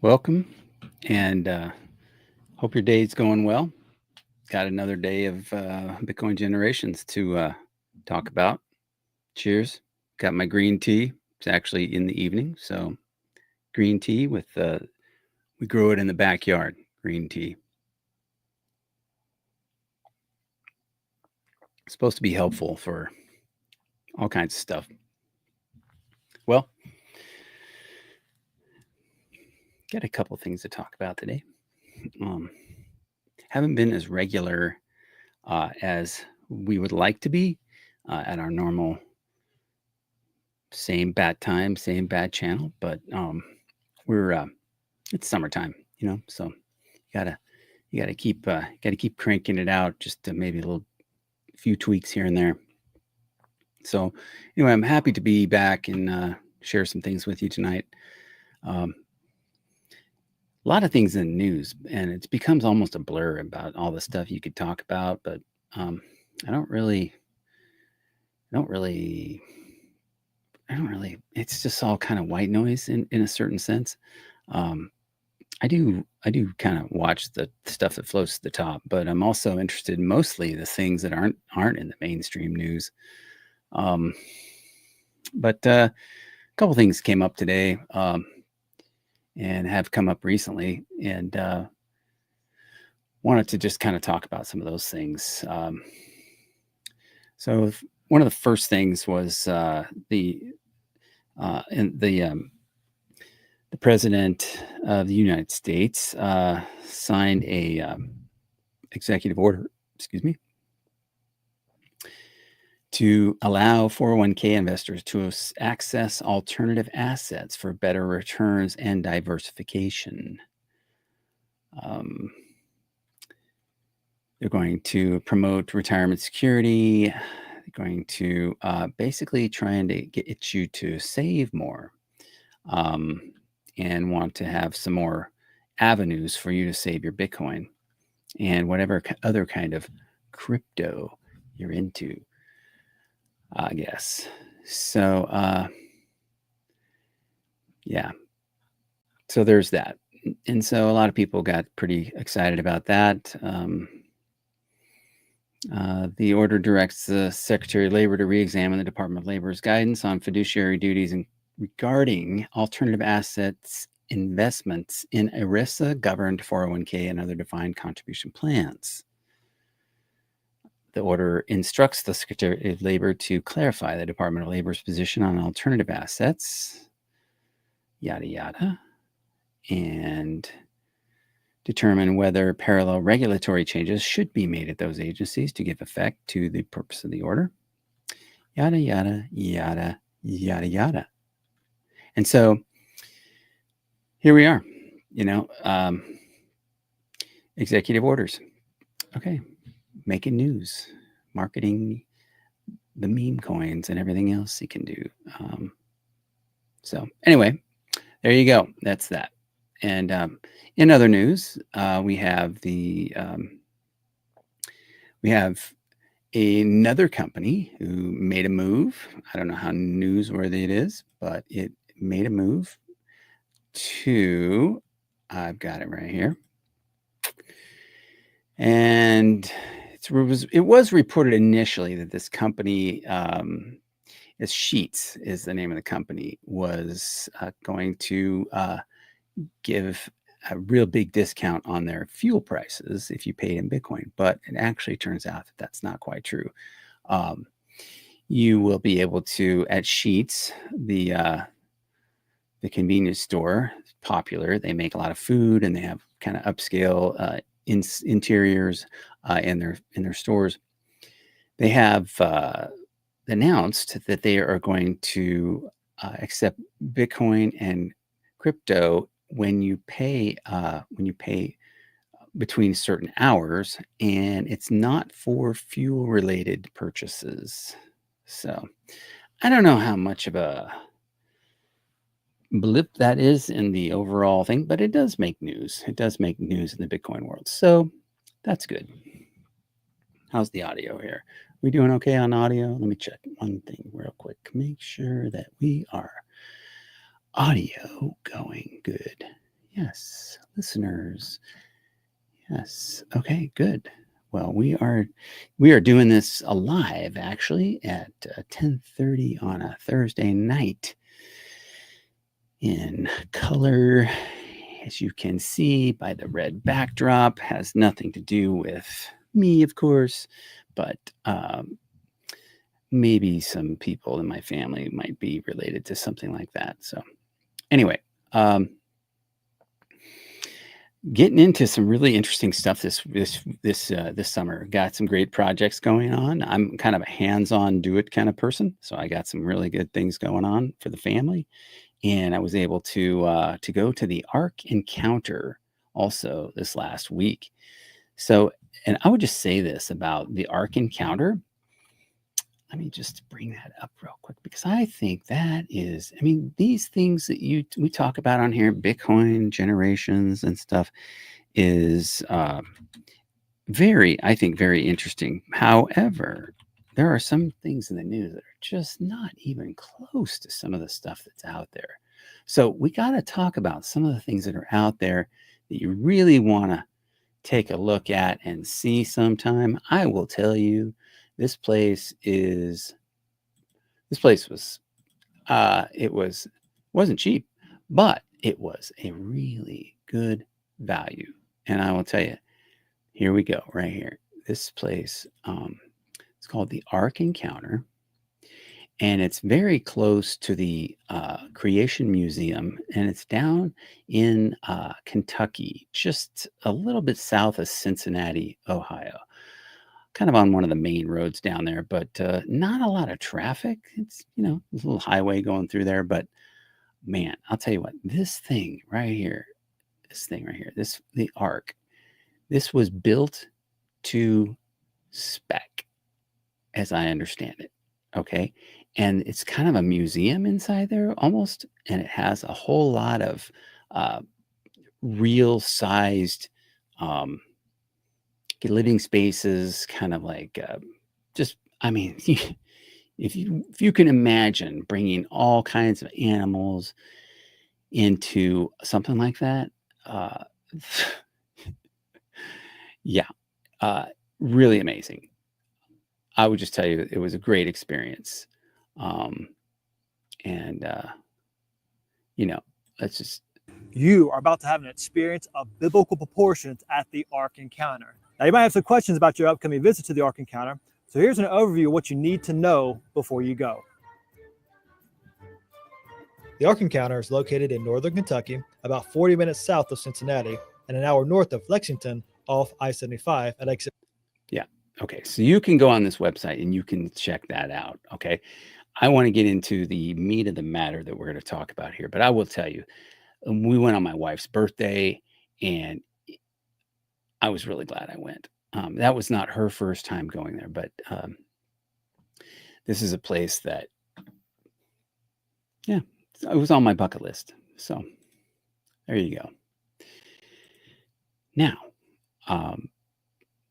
Welcome, and hope your day's going well. Got another day of Bitcoin generations to talk about. Cheers. Got my green tea. It's actually in the evening, so green tea with we grow it in the backyard. Green tea. It's supposed to be helpful for all kinds of stuff. Well, got a couple things to talk about today. Haven't been as regular as we would like to be at our normal same bad time, same bad channel, but we're it's summertime, so gotta you gotta keep cranking it out, just to maybe a little few tweaks here and there. So anyway, I'm happy to be back and share some things with you tonight. Um, a lot of things in the news, and it becomes almost a blur about all the stuff you could talk about, but um, I don't really, I don't really, I don't really. It's just all kind of white noise in a certain sense. Um, I do kind of watch the stuff that floats to the top, but I'm also interested in mostly the things that aren't in the mainstream news. Um, but a couple things came up today, and have come up recently, and wanted to just kind of talk about some of those things. So one of the first things was in the president of the United States signed a executive order, excuse me, to allow 401k investors to access alternative assets for better returns and diversification. Um, they're going to promote retirement security. They're going to basically trying to get you to save more, um, and want to have some more avenues for you to save your Bitcoin and whatever other kind of crypto you're into, I guess. So, yeah. So there's that. And so a lot of people got pretty excited about that. The order directs the Secretary of Labor to re-examine the Department of Labor's guidance on fiduciary duties and regarding alternative assets investments in ERISA-governed 401k and other defined contribution plans. The order instructs the Secretary of Labor to clarify the Department of Labor's position on alternative assets, yada, yada, and determine whether parallel regulatory changes should be made at those agencies to give effect to the purpose of the order, yada, yada, yada, yada, yada. And so here we are, executive orders. Okay, making news, marketing the meme coins and everything else you can do. So anyway, there you go. That's that. And in other news, we have another company who made a move. I don't know how newsworthy it is, but it made a move to, I've got it right here. And it was reported initially that this company, Sheets is the name of the company, was going to give a real big discount on their fuel prices if you paid in Bitcoin. But it actually turns out that that's not quite true. You will be able to, at Sheets, the convenience store, popular. They make a lot of food and they have kind of upscale interiors in their stores. They have announced that they are going to accept Bitcoin and crypto when you pay between certain hours, and it's not for fuel related purchases. So I don't know how much of a blip that is in the overall thing, but it does make news. It does make news in the Bitcoin world. So that's good. How's the audio here? We doing okay on audio? Let me check one thing real quick. Make sure that we are audio going good. Yes, listeners. Yes. Okay, good. Well, we are doing this live actually at 10:30 on a Thursday night in color. As you can see by the red backdrop, has nothing to do with me, of course, but maybe some people in my family might be related to something like that. So, anyway, um, getting into some really interesting stuff this summer. Got some great projects going on. I'm kind of a hands-on, do it kind of person, so I got some really good things going on for the family, and I was able to go to the Ark Encounter also this last week. So, and I would just say this about the Ark Encounter. Let me just bring that up real quick because I think that is, I mean, these things that we talk about on here, Bitcoin generations and stuff, is very, I think, very interesting. However, there are some things in the news that are just not even close to some of the stuff that's out there. So we got to talk about some of the things that are out there that you really want to take a look at and see sometime. I will tell you, this place is this place was it wasn't cheap, but it was a really good value. And I will tell you, here we go, right here. This place, it's called the Ark Encounter, and it's very close to the Creation Museum, and it's down in Kentucky, just a little bit south of Cincinnati, Ohio. Kind of on one of the main roads down there, but not a lot of traffic. It's, there's a little highway going through there, but man, I'll tell you what, this thing right here, the Ark, this was built to spec, as I understand it. Okay. And it's kind of a museum inside there almost. And it has a whole lot of uh, real sized um, living spaces, kind of like just, I mean, if you can imagine bringing all kinds of animals into something like that, uh, yeah, uh, really amazing. I would just tell you it was a great experience. Um, and, you know, that's just, You are about to have an experience of biblical proportions at the Ark Encounter. Now, you might have some questions about your upcoming visit to the Ark Encounter, so here's an overview of what you need to know before you go. The Ark Encounter is located in northern Kentucky, about 40 minutes south of Cincinnati, and an hour north of Lexington off I-75 at exit. yeah. Okay. So you can go on this website and you can check that out. Okay. I want to get into the meat of the matter that we're going to talk about here, but I will tell you, we went on my wife's birthday and I was really glad I went. That was not her first time going there, but this is a place that, yeah, it was on my bucket list. So there you go. Now,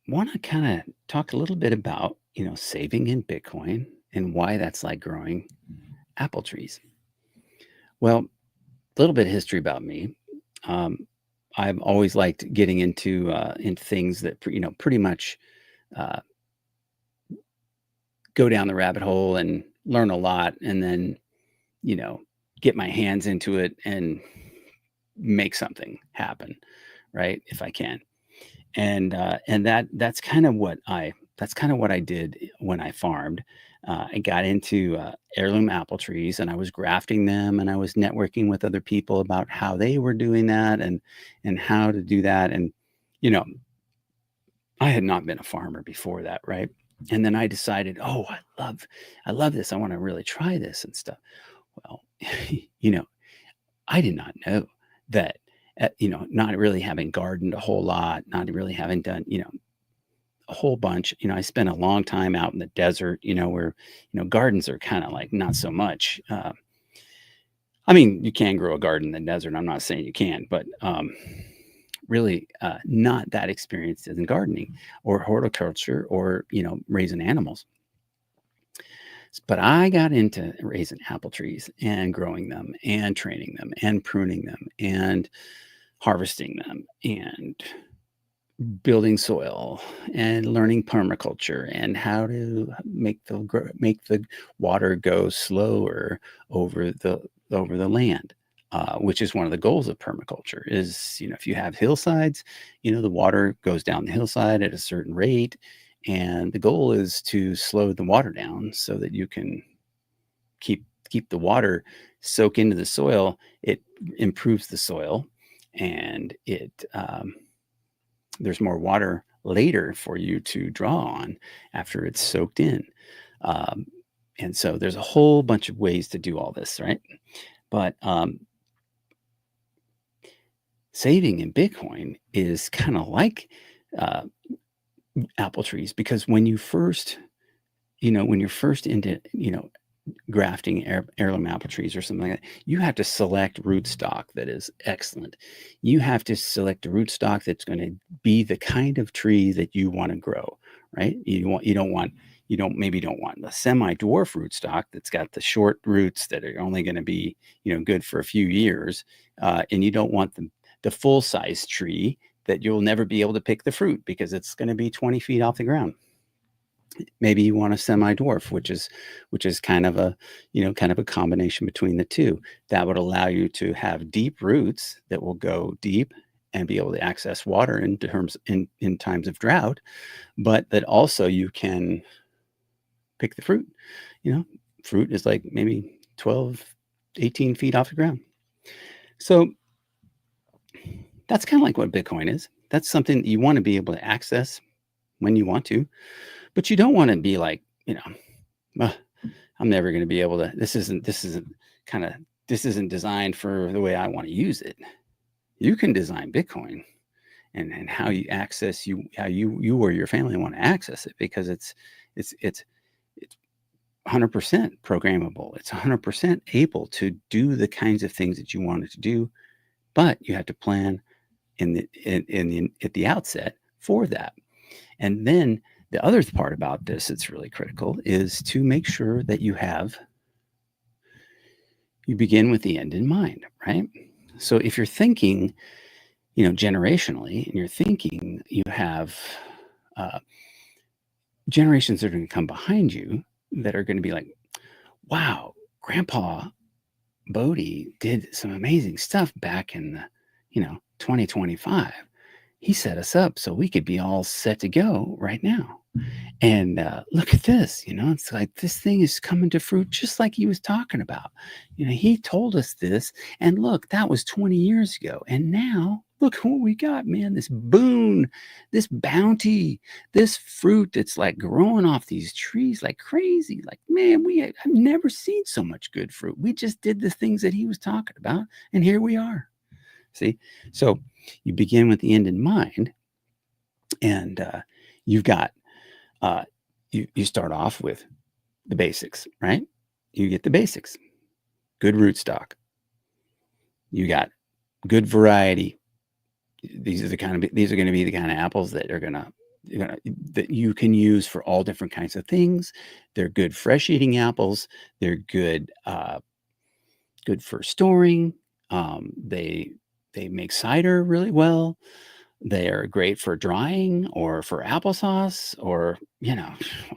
want to kind of talk a little bit about, saving in Bitcoin and why that's like growing apple trees. Well, a little bit of history about me. Um, I've always liked getting into things that pretty much uh, go down the rabbit hole and learn a lot, and then you know get my hands into it and make something happen, right? If I can, and that's kind of what I did when I farmed. I got into heirloom apple trees, and I was grafting them, and I was networking with other people about how they were doing that, and how to do that. And you know, I had not been a farmer before that, right? And then I decided, oh, I love this. I want to really try this and stuff. Well, you know, I did not know that. Not really having gardened a whole lot, not really having done, a whole bunch. I spent a long time out in the desert, where, gardens are kind of like not so much. I mean, you can grow a garden in the desert. I'm not saying you can, but really not that experienced in gardening or horticulture or, raising animals. But I got into raising apple trees and growing them and training them and pruning them and harvesting them and building soil and learning permaculture and how to make the water go slower over the land, which is one of the goals of permaculture. Is, if you have hillsides, the water goes down the hillside at a certain rate, and the goal is to slow the water down so that you can keep the water soak into the soil. It improves the soil, and there's more water later for you to draw on after it's soaked in. Um, and so there's a whole bunch of ways to do all this, right? But saving in Bitcoin is kind of like uh, apple trees, because when you're first into, grafting heirloom apple trees or something like that, you have to select rootstock that is excellent. You have to select a rootstock that's going to be the kind of tree that you want to grow, right? You don't want the semi-dwarf rootstock that's got the short roots that are only going to be, good for a few years, and you don't want the full-size tree that you'll never be able to pick the fruit because it's going to be 20 feet off the ground. Maybe you want a semi-dwarf, which is kind of a combination between the two. That would allow you to have deep roots that will go deep and be able to access water in times of drought, but that also you can pick the fruit. Fruit is like maybe 12, 18 feet off the ground. So that's kind of like what Bitcoin is. That's something you want to be able to access when you want to. But you don't want to be like, I'm never going to be able to. This isn't designed for the way I want to use it. You can design Bitcoin and how you access how you or your family want to access it, because it's 100% programmable. It's 100% able to do the kinds of things that you want it to do, but you have to plan at the outset for that. And then the other part about this that's really critical is to make sure that you begin with the end in mind, right? So if you're thinking, generationally, and you're thinking you have generations that are going to come behind you that are going to be like, wow, Grandpa Boadee did some amazing stuff back in the, 2025. He set us up so we could be all set to go right now. And look at this, it's like this thing is coming to fruit just like he was talking about. He told us this, and look, that was 20 years ago. And now look what we got, man, this boon, this bounty, this fruit that's like growing off these trees like crazy. Like, man, I've never seen so much good fruit. We just did the things that he was talking about, and here we are. See? So you begin with the end in mind, and you've got you start off with the basics, right? You get the basics. Good rootstock. You got good variety. These are going to be the kind of apples that that you can use for all different kinds of things. They're good fresh eating apples. They're good for storing. They make cider really well. They are great for drying or for applesauce or,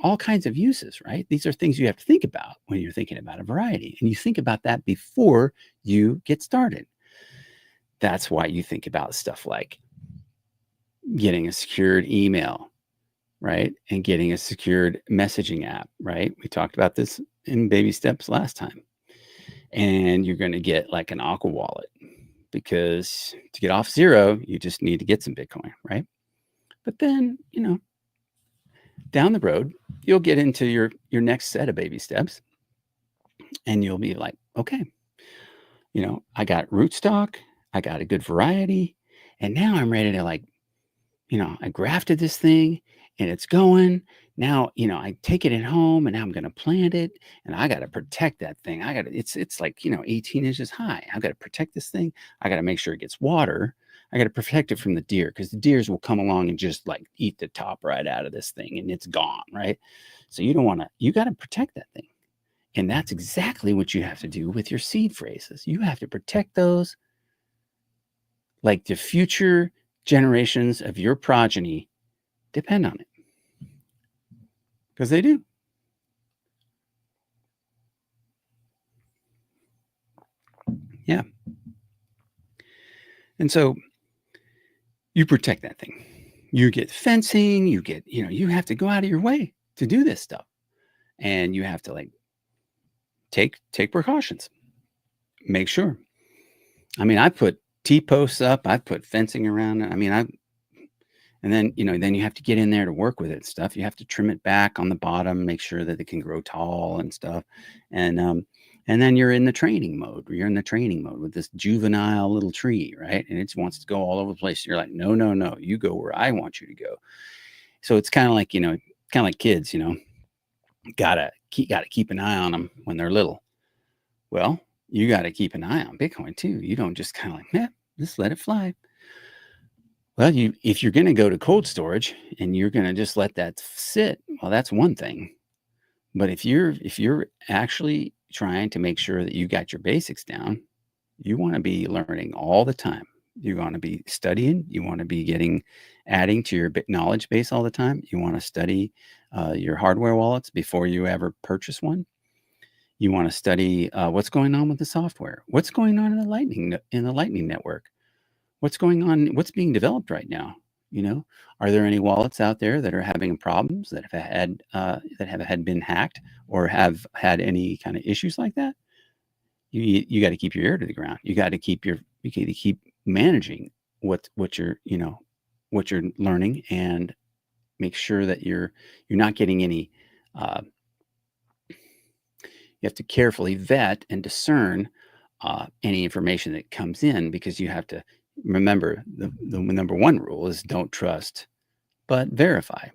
all kinds of uses, right? These are things you have to think about when you're thinking about a variety. And you think about that before you get started. That's why you think about stuff like getting a secured email, right? And getting a secured messaging app, right? We talked about this in baby steps last time. And you're going to get like an Aqua wallet, because to get off zero, you just need to get some Bitcoin, right? But then, down the road, you'll get into your next set of baby steps, and you'll be like, okay, I got rootstock, I got a good variety, and now I'm ready to I grafted this thing and it's going. Now, I take it at home, and now I'm going to plant it, and I got to protect that thing. It's like, 18 inches high. I've got to protect this thing. I got to make sure it gets water. I got to protect it from the deer, because the deers will come along and just like eat the top right out of this thing, and it's gone, right? So you got to protect that thing. And that's exactly what you have to do with your seed phrases. You have to protect those like the future generations of your progeny depend on it, because they do. Yeah. And so you protect that thing. You get fencing, you have to go out of your way to do this stuff. And you have to like take precautions. Make sure. I mean, I put T-posts up, I put fencing around it. I mean, and then, then you have to get in there to work with it and stuff. You have to trim it back on the bottom, make sure that it can grow tall and stuff. And then you're in the training mode. You're in the training mode with this juvenile little tree, right? And it wants to go all over the place. You're like, no, no, no, you go where I want you to go. So it's kind of like, kids, gotta keep an eye on them when they're little. Well, you got to keep an eye on Bitcoin too. You don't just kind of like, man, just let it fly. Well, if you're going to go to cold storage and you're going to just let that sit, well, that's one thing. But if you're actually trying to make sure that you got your basics down, you want to be learning all the time. You want to be studying. You want to be adding to your knowledge base all the time. You want to study your hardware wallets before you ever purchase one. You want to study what's going on with the software. What's going on in the Lightning network? What's going on? What's being developed right now? Are there any wallets out there that are having problems that have been hacked or have had any kind of issues like that? You got to keep your ear to the ground. You got to keep managing what you're learning, and make sure that you're not getting any. You have to carefully vet and discern any information that comes in, because you have to remember the number one rule is don't trust, but verify.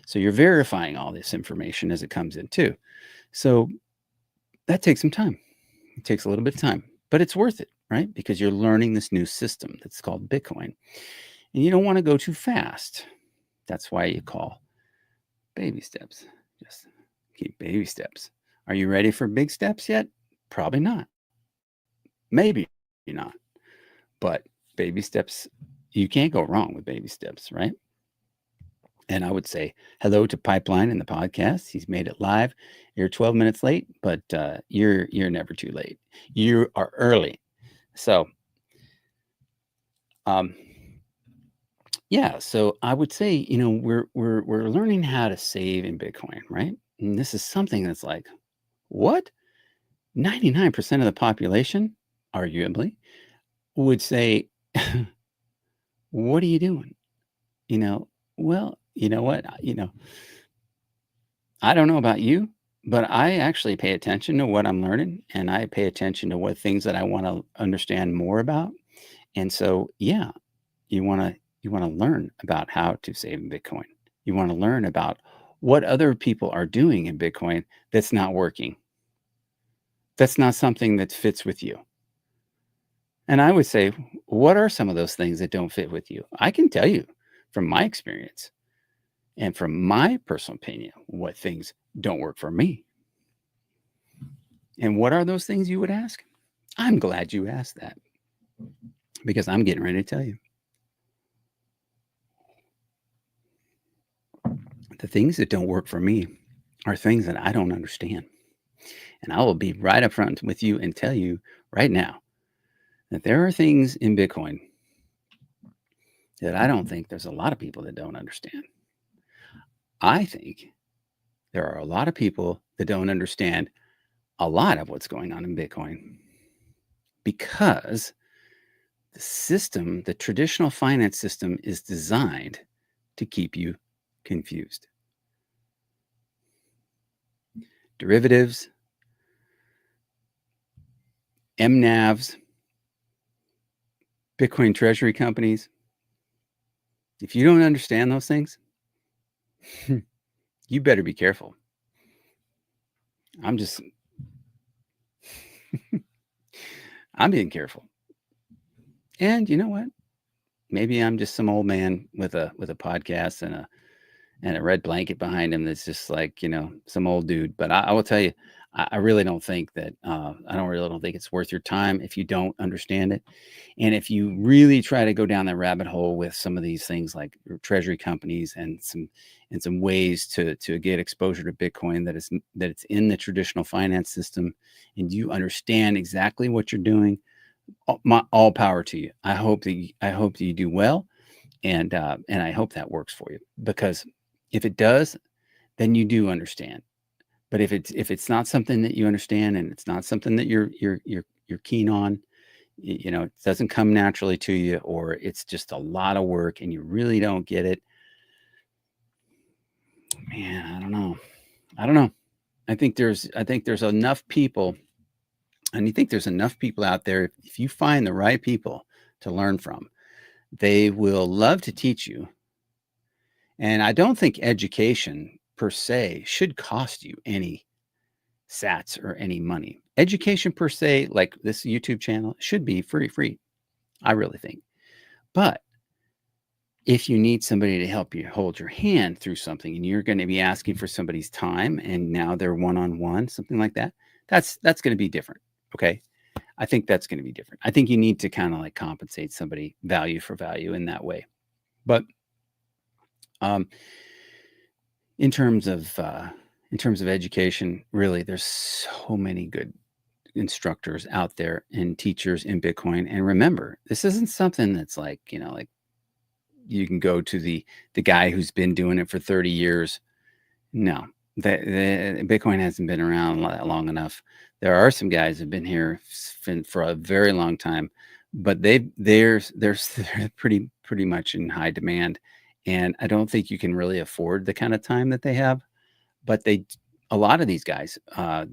So you're verifying all this information as it comes in too. So that takes some time. It takes a little bit of time, but it's worth it, right? Because you're learning this new system that's called Bitcoin, and you don't want to go too fast. That's why you call baby steps. Just keep baby steps. Are you ready for big steps yet? Probably not. Maybe not. But baby steps, you can't go wrong with baby steps, right? And I would say hello to Pipeline in the podcast. He's made it live. You're 12 minutes late, but you're never too late. You are early. So, yeah. So I would say, we're learning how to save in Bitcoin, right? And this is something that's like, what? 99% of the population, arguably, would say, what are you doing? Well, you know what? I don't know about you, but I actually pay attention to what I'm learning, and I pay attention to what things that I want to understand more about. And so, yeah, you want to learn about how to save in Bitcoin. You want to learn about what other people are doing in Bitcoin that's not working. That's not something that fits with you. And I would say, what are some of those things that don't fit with you? I can tell you from my experience and from my personal opinion what things don't work for me. And what are those things, you would ask? I'm glad you asked that, because I'm getting ready to tell you. The things that don't work for me are things that I don't understand. And I will be right up front with you and tell you right now that there are things in Bitcoin that I don't think there's a lot of people that don't understand. I think there are a lot of people that don't understand a lot of what's going on in Bitcoin, because the traditional finance system, is designed to keep you confused. Derivatives, MNAVs, Bitcoin treasury companies. If you don't understand those things, you better be careful. I'm being careful. And you know what? Maybe I'm just some old man with a podcast and a red blanket behind him that's just like, some old dude. But I will tell you, I really don't think that I don't really don't think it's worth your time if you don't understand it. And if you really try to go down that rabbit hole with some of these things like treasury companies and some ways to get exposure to Bitcoin that it's in the traditional finance system, and you understand exactly what you're doing, all power to you. I hope that you do well, and I hope that works for you, because if it does, then you do understand. But if it's not something that you understand, and it's not something that you're keen on, it doesn't come naturally to you, or it's just a lot of work and you really don't get it, man, I don't know. I don't know. I think there's enough people, and you think there's enough people out there, if you find the right people to learn from, they will love to teach you. And I don't think education per se should cost you any sats or any money. Education per se, like this YouTube channel, should be free. I really think. But if you need somebody to help you hold your hand through something, and you're going to be asking for somebody's time, and now they're one-on-one, something like that, that's going to be different. Okay. I think that's going to be different. I think you need to kind of like compensate somebody value for value in that way. But um, in terms of education, really, there's so many good instructors out there and teachers in Bitcoin. And remember, this isn't something that's like, like you can go to the guy who's been doing it for 30 years. No, the Bitcoin hasn't been around long enough. There are some guys who've been here for a very long time, but they're pretty much in high demand, and I don't think you can really afford the kind of time that they have. But a lot of these guys, a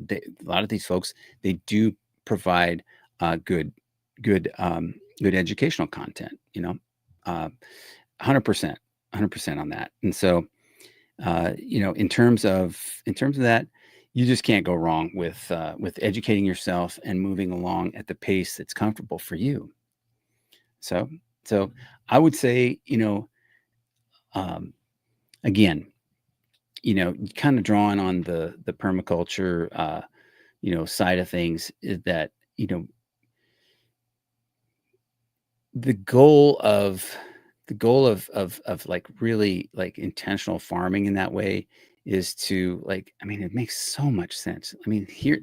lot of these folks, they do provide good, good, good educational content. 100%, 100% on that. And so, in terms of that, you just can't go wrong with educating yourself and moving along at the pace that's comfortable for you. So, so I would say, um, again, kind of drawing on the permaculture, side of things, is that, the goal of like really like intentional farming in that way is to, like, I mean, it makes so much sense. I mean, here,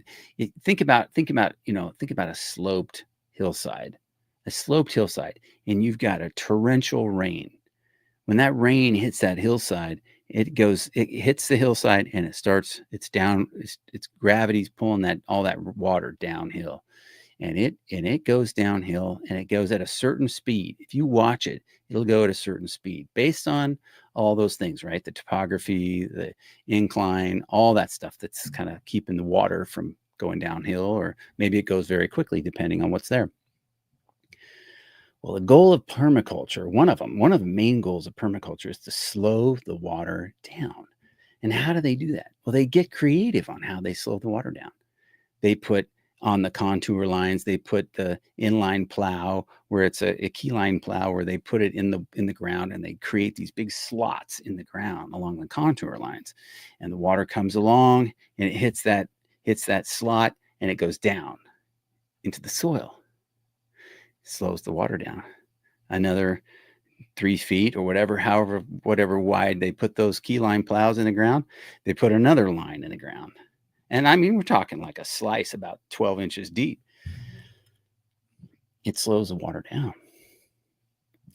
think about a sloped hillside, and you've got a torrential rain. When that rain hits that hillside, it hits the hillside, and it's down, it's gravity's pulling all that water downhill, and it goes downhill, and it goes at a certain speed. If you watch it, it'll go at a certain speed based on all those things, right? The topography, the incline, all that stuff that's kind of keeping the water from going downhill, or maybe it goes very quickly depending on what's there. Well, the goal of permaculture, one of the main goals of permaculture, is to slow the water down. And how do they do that? Well, they get creative on how they slow the water down. They put on the contour lines, they put the inline plow, where it's a key line plow, where they put it in the ground, and they create these big slots in the ground along the contour lines. And the water comes along, and it hits that slot, and it goes down into the soil. Slows the water down. Another 3 feet or whatever wide they put those key line plows in the ground, they put another line in the ground. And I mean, we're talking like a slice about 12 inches deep. It slows the water down.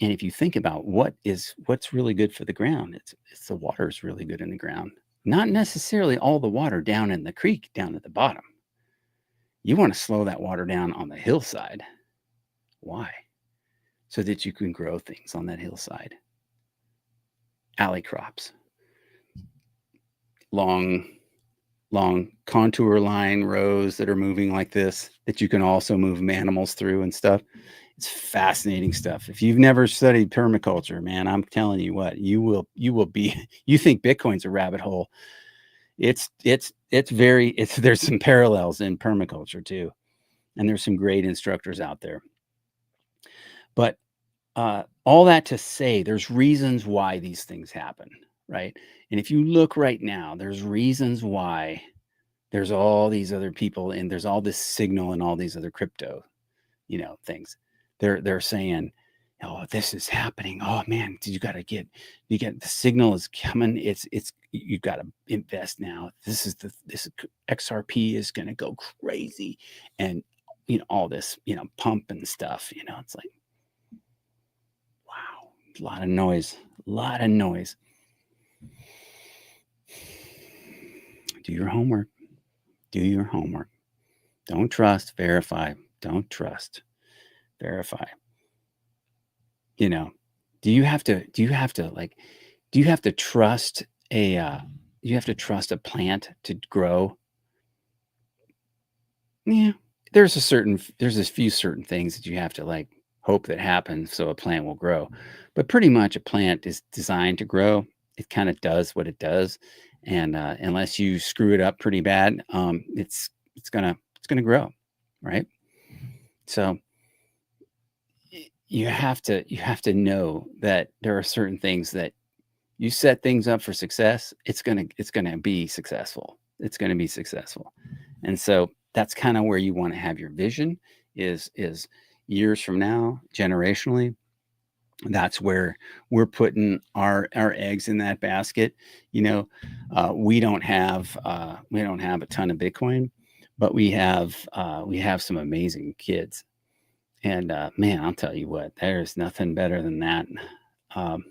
And if you think about what's really good for the ground, it's the water is really good in the ground. Not necessarily all the water down in the creek down at the bottom. You want to slow that water down on the hillside. Why? So that you can grow things on that hillside. Alley crops. Long contour line rows that are moving like this, that you can also move animals through and stuff. It's fascinating stuff. If you've never studied permaculture, man, I'm telling you what, you will be, you think Bitcoin's a rabbit hole. There's some parallels in permaculture too. And there's some great instructors out there. But all that to say, there's reasons why these things happen, right? And if you look right now, there's reasons why there's all these other people and there's all this signal and all these other crypto, things. They're saying, "Oh, this is happening. Oh man, you get the signal is coming. It's you got to invest now. This XRP is going to go crazy." And all this, pump and stuff, it's like, wow, a lot of noise, a lot of noise. Do your homework. Do your homework. Don't trust, verify. Don't trust, verify. Do you have to trust a plant to grow? Yeah. There's a few certain things that you have to like hope that happen so a plant will grow. But pretty much a plant is designed to grow. It kind of does what it does. And unless you screw it up pretty bad, it's gonna grow, right? So you have to know that there are certain things that you set things up for success, it's gonna be successful. It's gonna be successful. And so that's kind of where you want to have your vision is years from now, generationally. That's where we're putting our eggs in that basket. We don't have a ton of Bitcoin, but we have some amazing kids. And man, I'll tell you what, there's nothing better than that. Um,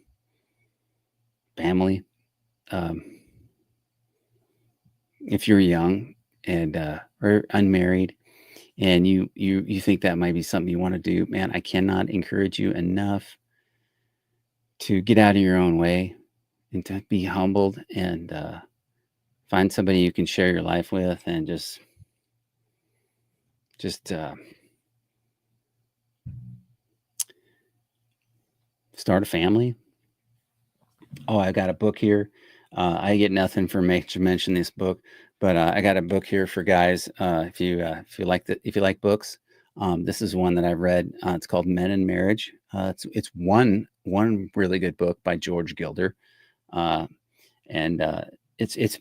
Family. Um, if you're young and or unmarried, and you think that might be something you want to do, man, I cannot encourage you enough to get out of your own way and to be humbled and find somebody you can share your life with and just start a family. Oh, I got a book here. I get nothing for to mention this book, but I got a book here for guys. If you like books, this is one that I've read. It's called Men and Marriage. It's one really good book by George Gilder, uh, and it's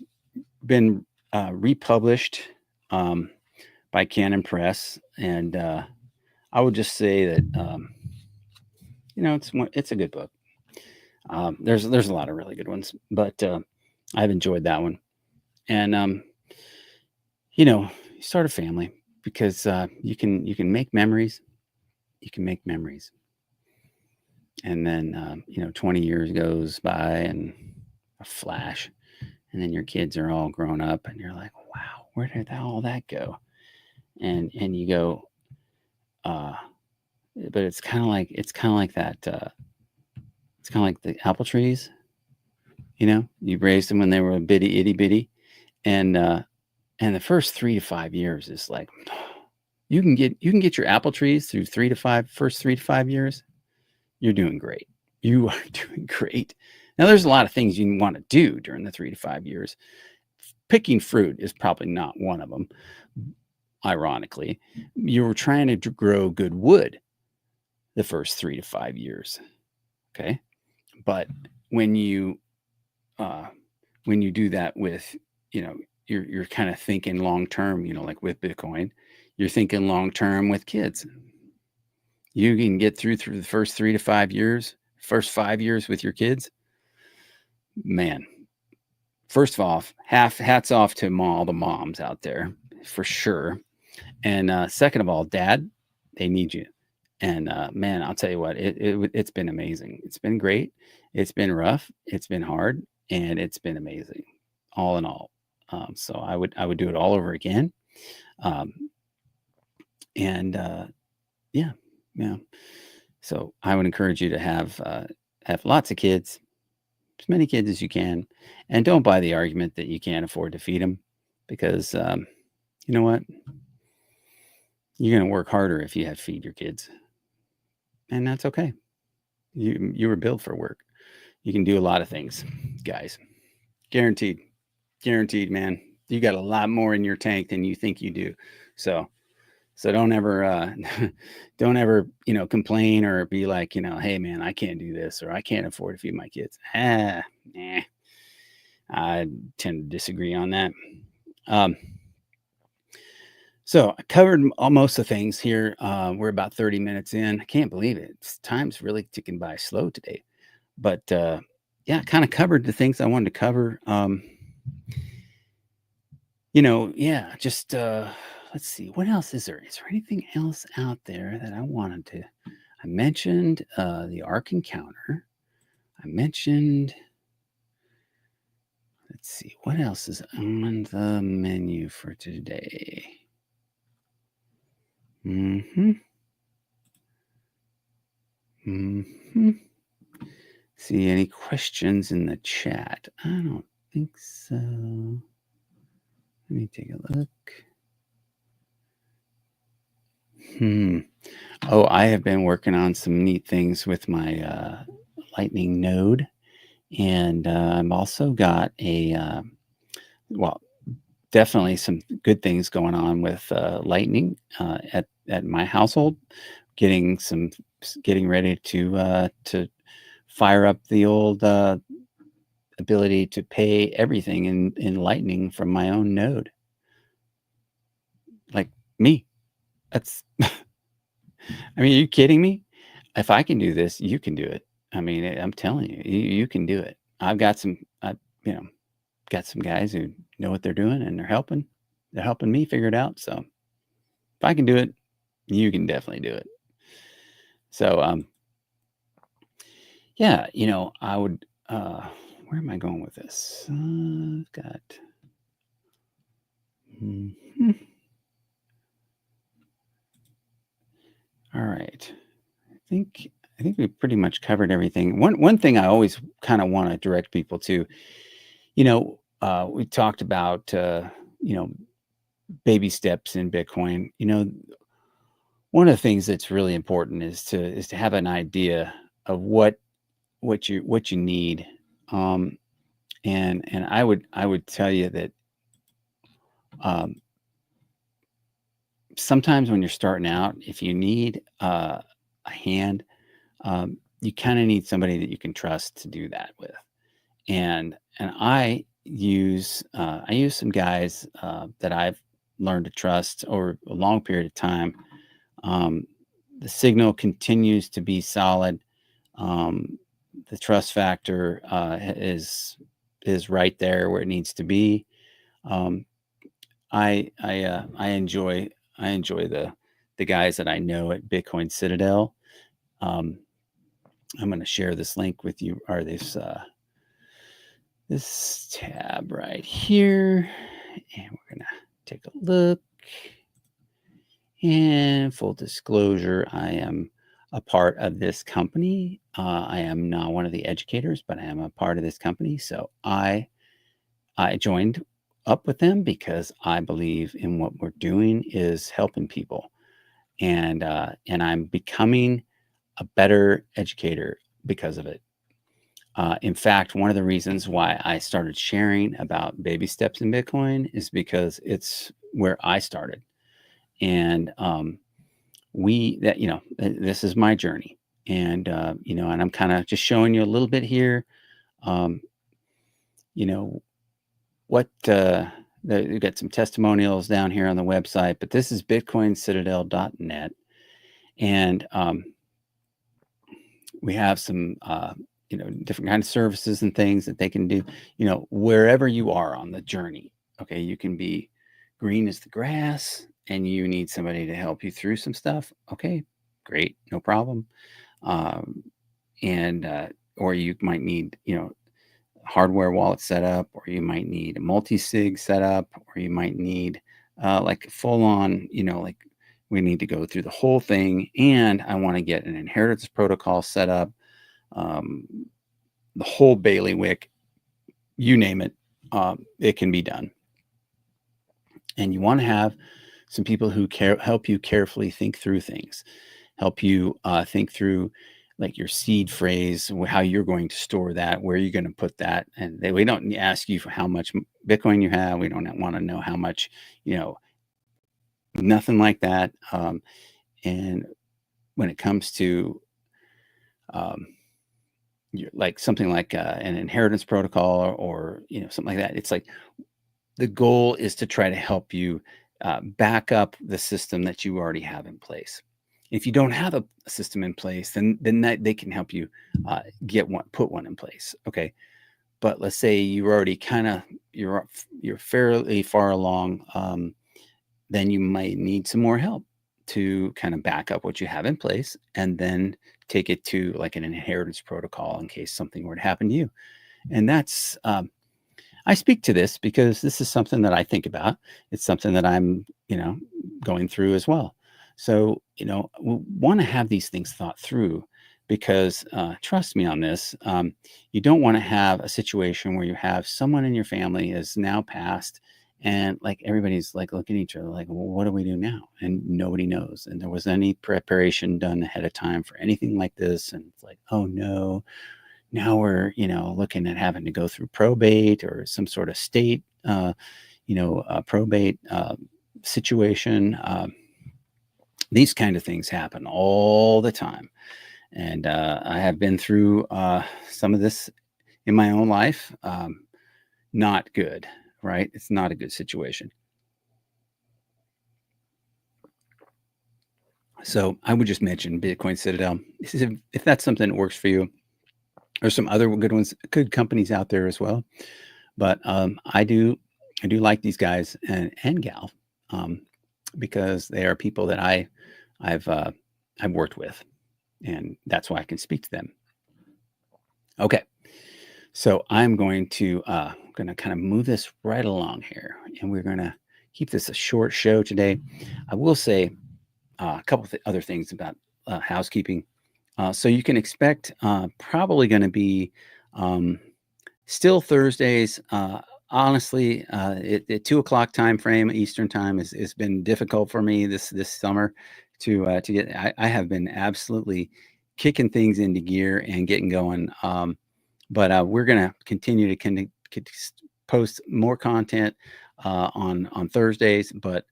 been republished by Canon Press, and I would just say that it's a good book. There's a lot of really good ones, but I've enjoyed that one. And you start a family because you can make memories. You can make memories, and then 20 years goes by and a flash, and then your kids are all grown up, and you're like, wow, where did all that go? And you go, uh, but it's kind of like that. It's kind of like the apple trees. You raised them when they were bitty itty bitty, and the first 3 to 5 years is like you can get your apple trees through 3 to 5 years. You're doing great. You are doing great. Now there's a lot of things you want to do during the 3 to 5 years. Picking fruit is probably not one of them. Ironically, you were trying to grow good wood the first 3 to 5 years. Okay, but when you uh, when you do that with you're kind of thinking long term, like with Bitcoin, you're thinking long term with kids. You can get through the first 3 to 5 years, first 5 years with your kids. Man, first of all, hats off to all the moms out there for sure. And second of all, dad, they need you. And man, I'll tell you what, it's been amazing. It's been great. It's been rough. It's been hard, and it's been amazing, all in all. So I would do it all over again. Um, and yeah, yeah. So I would encourage you to have lots of kids, as many kids as you can, and don't buy the argument that you can't afford to feed them, because you know what, you're going to work harder if you have to feed your kids, and that's okay. You were built for work. You can do a lot of things, guys. Guaranteed, guaranteed, man. You got a lot more in your tank than you think you do. So don't ever don't ever complain or be like, hey man, I can't do this or I can't afford to feed my kids. Nah. I tend to disagree on that. Um, so I covered almost the things here. We're about 30 minutes in. I can't believe it. Time's really ticking by slow today. But yeah, kind of covered the things I wanted to cover. Yeah, just let's see. What else is there? Is there anything else out there that I wanted to? I mentioned the Ark Encounter. I mentioned, let's see, what else is on the menu for today? Mm-hmm. Mm-hmm. See any questions in the chat? I don't think so. Let me take a look. Hmm. Oh, I have been working on some neat things with my Lightning node, and I've also got well, definitely some good things going on with Lightning at my household. Getting ready to fire up the old ability to pay everything in Lightning from my own node, like me. That's I mean, are you kidding me? If I can do this, you can do it. I mean, I'm telling you, you can do it. You know, got some guys who know what they're doing and they're helping. They're helping me figure it out. So if I can do it, you can definitely do it. So, yeah, I would, where am I going with this? I've got, mhm. All right. I think we pretty much covered everything. One thing I always kind of want to direct people to, we talked about, you know, baby steps in Bitcoin. One of the things that's really important is to have an idea of what you need. Um, and I would tell you that um, sometimes when you're starting out, if you need a hand, you kind of need somebody that you can trust to do that with. And I use some guys that I've learned to trust over a long period of time. Um, the signal continues to be solid. Um, the trust factor is right there where it needs to be. Um, I enjoy the guys that I know at Bitcoin Citadel. Um, I'm going to share this link with you, or this tab right here, and we're going to take a look. And full disclosure, I am a part of this company. I am not one of the educators, but I am a part of this company. So I joined up with them because I believe in what we're doing is helping people, and I'm becoming a better educator because of it. In fact, one of the reasons why I started sharing about baby steps in Bitcoin is because it's where I started, and this is my journey, and I'm kind of just showing you a little bit here. Um, you know what We've got some testimonials down here on the website, but this is bitcoincitadel.net, and we have some different kind of services and things that they can do, wherever you are on the journey. Okay, you can be green as the grass and you need somebody to help you through some stuff. Okay, great, no problem. um, and Or you might need hardware wallet setup, or you might need a multi-sig setup, or you might need like full on, like we need to go through the whole thing, and I want to get an inheritance protocol set up, um, the whole bailiwick, you name it, it can be done. And you want to have some people who help you carefully think through things, help you think through like your seed phrase, how you're going to store that, where you're going to put that. And we don't ask you for how much Bitcoin you have. We don't want to know how much, nothing like that. And when it comes to um, like something like an inheritance protocol, or something like that. It's like the goal is to try to help you back up the system that you already have in place. If you don't have a system in place, then they can help you put one in place. Okay, but let's say you're already you're fairly far along, then you might need some more help to kind of back up what you have in place, and then take it to like an inheritance protocol in case something were to happen to you. And that's I speak to this because this is something that I think about. It's something that I'm, going through as well. So, we want to have these things thought through, because trust me on this. You don't want to have a situation where you have someone in your family is now passed, and like everybody's like looking at each other like, well, what do we do now? And nobody knows. And there was any preparation done ahead of time for anything like this. And it's like, oh no, now we're looking at having to go through probate or some sort of state probate situation. These kind of things happen all the time, and I have been through some of this in my own life. Not good, right? It's not a good situation. So I would just mention Bitcoin Citadel. If that's something that works for you. There's some other good companies out there as well. But I do like these guys and gal, because they are people that I've worked with, and that's why I can speak to them. Okay, so I'm going to kind of move this right along here, and we're going to keep this a short show today. I will say a couple of other things about housekeeping. So you can expect probably going to be still Thursdays. Honestly, at 2 o'clock time frame Eastern time has been difficult for me this summer to get. I have been absolutely kicking things into gear and getting going. But we're going to continue to post more content on Thursdays. But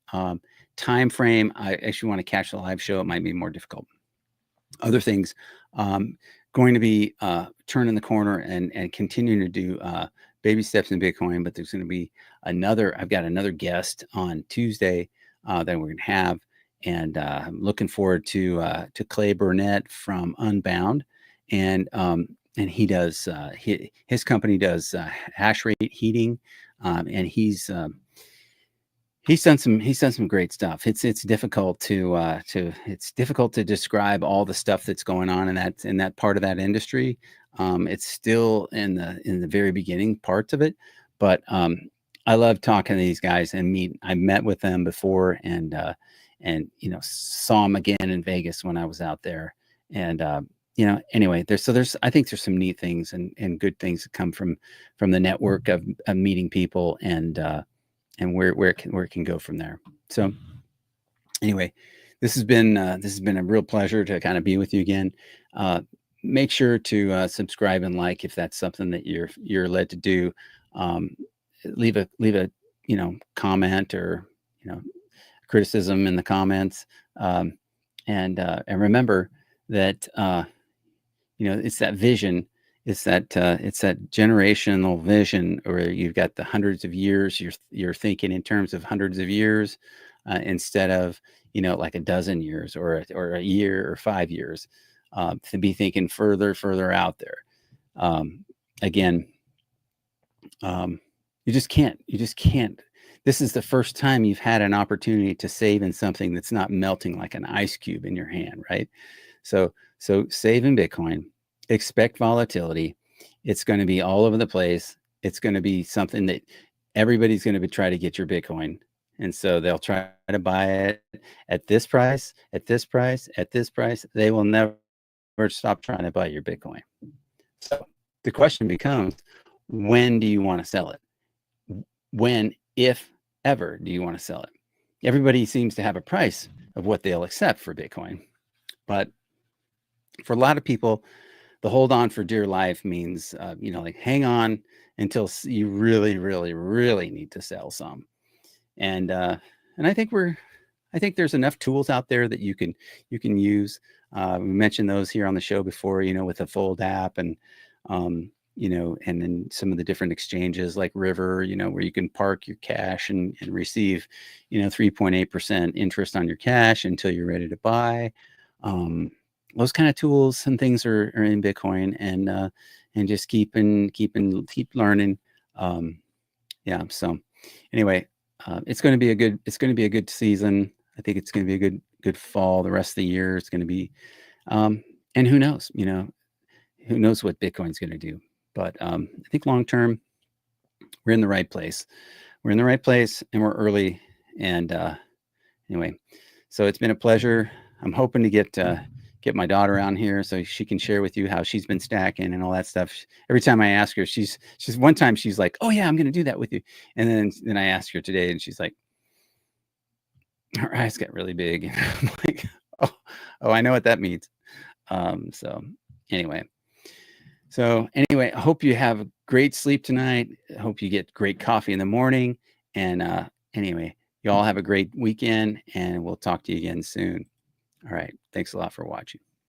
time frame, I actually want to catch the live show. It might be more difficult. Other things, going to be turning the corner and continuing to do baby steps in Bitcoin. But there's going to be I've got another guest on Tuesday that we're going to have, and I'm looking forward to Clay Burnett from Unbound, and he does his company does hash rate heating, and he's done some great stuff. It's difficult to describe all the stuff that's going on in that part of that industry. It's still in the very beginning parts of it, but I love talking to these guys and I met with them before, and saw them again in Vegas when I was out there, and anyway, I think there's some neat things and good things that come from the network of meeting people, and where it can go from there. So anyway, this has been a real pleasure to kind of be with you again. Make sure to subscribe and like if that's something that you're led to do. Leave a comment or criticism in the comments, and remember that it's that vision. It's that generational vision, where you've got the hundreds of years. You're thinking in terms of hundreds of years, instead of like a dozen years or a year or 5 years. To be thinking further out there. Again, you just can't. This is the first time you've had an opportunity to save in something that's not melting like an ice cube in your hand, right? So save in Bitcoin. Expect volatility. It's going to be all over the place. It's going to be something that everybody's going to try to get your Bitcoin. And so they'll try to buy it at this price, at this price, at this price. They will never stop trying to buy your Bitcoin. So the question becomes, when do you want to sell it? When, if ever, do you want to sell it? Everybody seems to have a price of what they'll accept for Bitcoin. But for a lot of people, the hold on for dear life means, like hang on until you really, really, really need to sell some. And I think there's enough tools out there that you can use. We mentioned those here on the show before, with the Fold app, and And then some of the different exchanges like River, where you can park your cash and receive, 3.8% interest on your cash until you're ready to buy. Those kind of tools and things are in Bitcoin, and just keep learning. Yeah. So anyway, it's going to be a good season. I think it's going to be a good fall. The rest of the year it's going to be, and who knows, who knows what Bitcoin's going to do. But I think long term, we're in the right place. We're in the right place, and we're early. And anyway, so it's been a pleasure. I'm hoping to get my daughter on here so she can share with you how she's been stacking and all that stuff. Every time I ask her, she's one time she's like, "Oh yeah, I'm going to do that with you," and then I asked her today, and she's like, her eyes got really big, and I'm like, "Oh, I know what that means." So anyway. I hope you have a great sleep tonight. I hope you get great coffee in the morning. And anyway, you all have a great weekend, and we'll talk to you again soon. All right. Thanks a lot for watching.